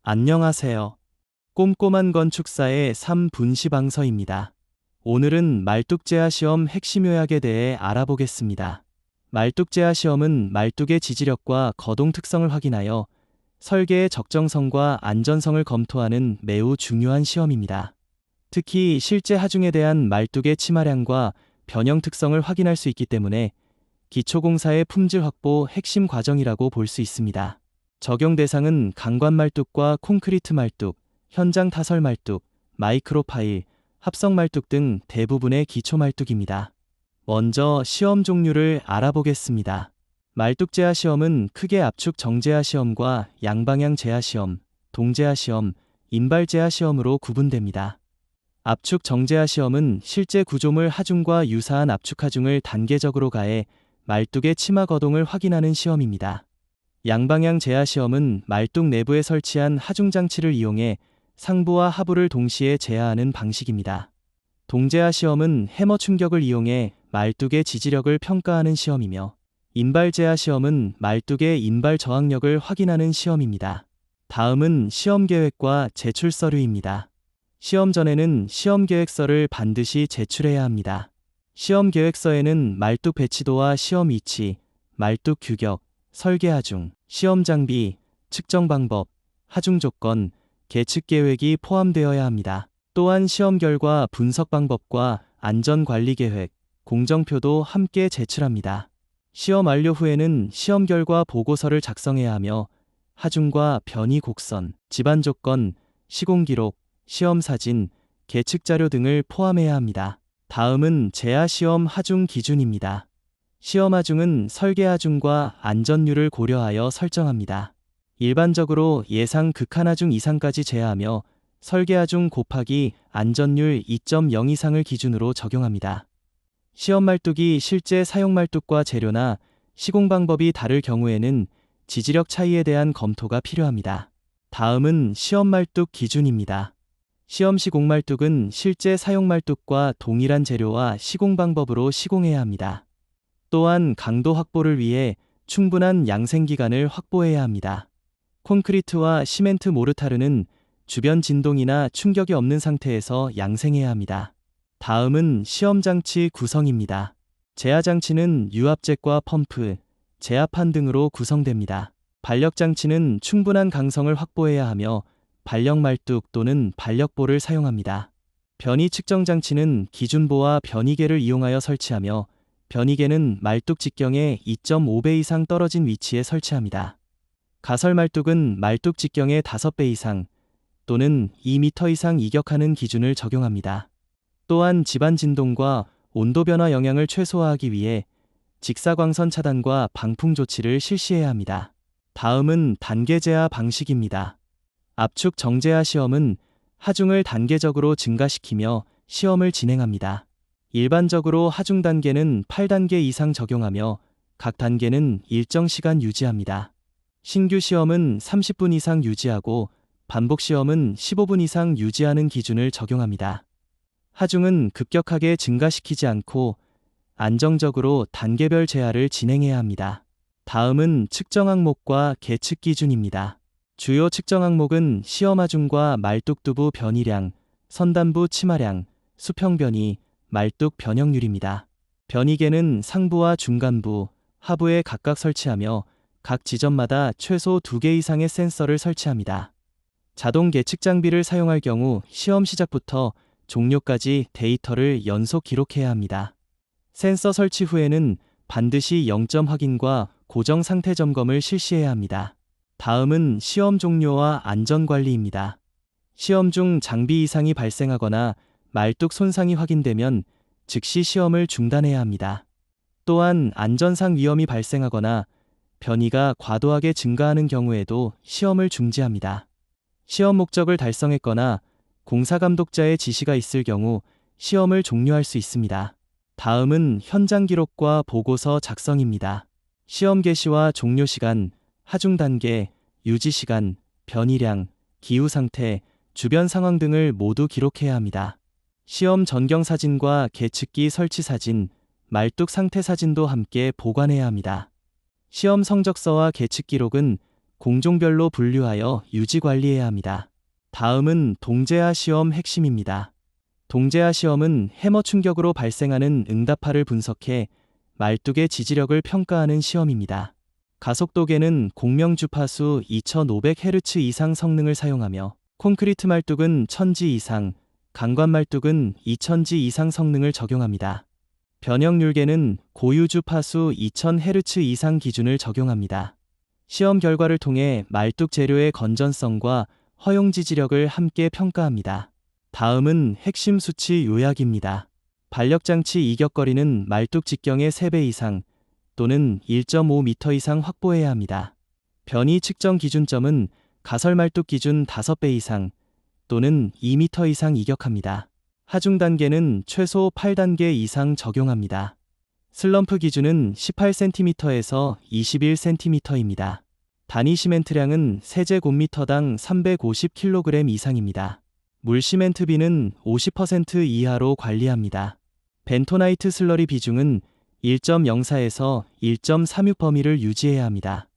안녕하세요. 꼼꼼한 건축사의 3분시방서입니다. 오늘은 말뚝제화 시험 핵심 요약에 대해 알아보겠습니다. 말뚝제화 시험은 말뚝의 지지력과 거동 특성을 확인하여 설계의 적정성과 안전성을 검토하는 매우 중요한 시험입니다. 특히 실제 하중에 대한 말뚝의 치마량과 변형 특성을 확인할 수 있기 때문에 기초공사의 품질 확보 핵심 과정이라고 볼 수 있습니다. 적용 대상은 강관 말뚝과 콘크리트 말뚝, 현장 타설 말뚝, 마이크로 파일, 합성 말뚝 등 대부분의 기초 말뚝입니다. 먼저 시험 종류를 알아보겠습니다. 말뚝 제하 시험은 크게 압축 정제하 시험과 양방향 제하 시험, 동제하 시험, 인발 제하 시험으로 구분됩니다. 압축 정제하 시험은 실제 구조물 하중과 유사한 압축 하중을 단계적으로 가해 말뚝의 치마 거동을 확인하는 시험입니다. 양방향 제하 시험은 말뚝 내부에 설치한 하중 장치를 이용해 상부와 하부를 동시에 제하하는 방식입니다. 동제하 시험은 해머 충격을 이용해 말뚝의 지지력을 평가하는 시험이며, 인발 제하 시험은 말뚝의 인발 저항력을 확인하는 시험입니다. 다음은 시험 계획과 제출 서류입니다. 시험 전에는 시험 계획서를 반드시 제출해야 합니다. 시험 계획서에는 말뚝 배치도와 시험 위치, 말뚝 규격, 설계 하중, 시험 장비, 측정 방법, 하중 조건, 계측 계획이 포함되어야 합니다. 또한 시험 결과 분석 방법과 안전 관리 계획, 공정표도 함께 제출합니다. 시험 완료 후에는 시험 결과 보고서를 작성해야 하며 하중과 변이 곡선, 집안 조건, 시공 기록, 시험 사진, 계측 자료 등을 포함해야 합니다. 다음은 제하 시험 하중 기준입니다. 시험 하중은 설계 하중과 안전률을 고려하여 설정합니다. 일반적으로 예상 극한 하중 이상까지 제하하며 설계 하중 곱하기 안전률 2.0 이상을 기준으로 적용합니다. 시험 말뚝이 실제 사용 말뚝과 재료나 시공 방법이 다를 경우에는 지지력 차이에 대한 검토가 필요합니다. 다음은 시험 말뚝 기준입니다. 시험 시공 말뚝은 실제 사용 말뚝과 동일한 재료와 시공 방법으로 시공해야 합니다. 또한 강도 확보를 위해 충분한 양생 기간을 확보해야 합니다. 콘크리트와 시멘트 모르타르는 주변 진동이나 충격이 없는 상태에서 양생해야 합니다. 다음은 시험 장치 구성입니다. 제하 장치는 유압잭과 펌프, 제하판 등으로 구성됩니다. 반력 장치는 충분한 강성을 확보해야 하며 반력 말뚝 또는 반력보를 사용합니다. 변이 측정 장치는 기준보와 변이계를 이용하여 설치하며 변이계는 말뚝 직경의 2.5배 이상 떨어진 위치에 설치합니다. 가설 말뚝은 말뚝 직경의 5배 이상 또는 2m 이상 이격하는 기준을 적용합니다. 또한 집안 진동과 온도 변화 영향을 최소화하기 위해 직사광선 차단과 방풍 조치를 실시해야 합니다. 다음은 단계 제하 방식입니다. 압축 정제하 시험은 하중을 단계적으로 증가시키며 시험을 진행합니다. 일반적으로 하중 단계는 8단계 이상 적용하며 각 단계는 일정 시간 유지합니다. 신규 시험은 30분 이상 유지하고 반복 시험은 15분 이상 유지하는 기준을 적용합니다. 하중은 급격하게 증가시키지 않고 안정적으로 단계별 제하를 진행해야 합니다. 다음은 측정 항목과 계측 기준입니다. 주요 측정 항목은 시험 하중과 말뚝 두부 변이량, 선단부 치마량, 수평 변이, 말뚝 변형률입니다. 변이계는 상부와 중간부, 하부에 각각 설치하며 각 지점마다 최소 2개 이상의 센서를 설치합니다. 자동 계측 장비를 사용할 경우 시험 시작부터 종료까지 데이터를 연속 기록해야 합니다. 센서 설치 후에는 반드시 0점 확인과 고정 상태 점검을 실시해야 합니다. 다음은 시험 종료와 안전관리입니다. 시험 중 장비 이상이 발생하거나 말뚝 손상이 확인되면 즉시 시험을 중단해야 합니다. 또한 안전상 위험이 발생하거나 변이가 과도하게 증가하는 경우에도 시험을 중지합니다. 시험 목적을 달성했거나 공사감독자의 지시가 있을 경우 시험을 종료할 수 있습니다. 다음은 현장 기록과 보고서 작성입니다. 시험 개시와 종료 시간, 하중 단계, 유지 시간, 변이량, 기후 상태, 주변 상황 등을 모두 기록해야 합니다. 시험 전경 사진과 계측기 설치 사진, 말뚝 상태 사진도 함께 보관해야 합니다. 시험 성적서와 계측 기록은 공종별로 분류하여 유지 관리해야 합니다. 다음은 동제화 시험 핵심입니다. 동제화 시험은 해머 충격으로 발생하는 응답하를 분석해 말뚝의 지지력을 평가하는 시험입니다. 가속도계는 공명 주파수 2500Hz 이상 성능을 사용하며 콘크리트 말뚝은 1000G 이상, 강관 말뚝은 2000G 이상 성능을 적용합니다. 변형률계는 고유 주파수 2000Hz 이상 기준을 적용합니다. 시험 결과를 통해 말뚝 재료의 건전성과 허용 지지력을 함께 평가합니다. 다음은 핵심 수치 요약입니다. 반력장치 이격거리는 말뚝 직경의 3배 이상 또는 1.5m 이상 확보해야 합니다. 변이 측정 기준점은 가설 말뚝 기준 5배 이상 또는 2m 이상 이격합니다. 하중 단계는 최소 8단계 이상 적용합니다. 슬럼프 기준은 18cm에서 21cm입니다. 단위 시멘트량은 세제곱미터당 350kg 이상입니다. 물 시멘트비는 50% 이하로 관리합니다. 벤토나이트 슬러리 비중은 1.04에서 1.36 범위를 유지해야 합니다.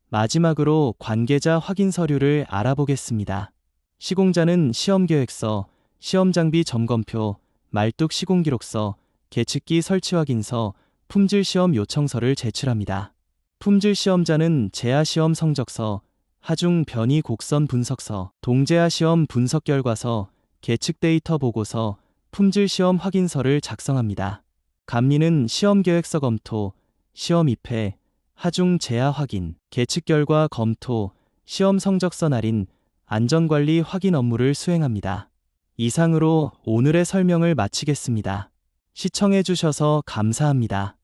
마지막으로 관계자 확인 서류를 알아보겠습니다. 시공자는 시험계획서, 시험장비 점검표, 말뚝 시공기록서, 계측기 설치 확인서, 품질시험 요청서를 제출합니다. 품질시험자는 제하시험 성적서, 하중 변이 곡선 분석서, 동제하시험 분석 결과서, 계측 데이터 보고서, 품질시험 확인서를 작성합니다. 감리는 시험계획서 검토, 시험 입회, 하중 제하 확인, 계측 결과 검토, 시험 성적서 날인, 안전관리 확인 업무를 수행합니다. 이상으로 오늘의 설명을 마치겠습니다. 시청해 주셔서 감사합니다.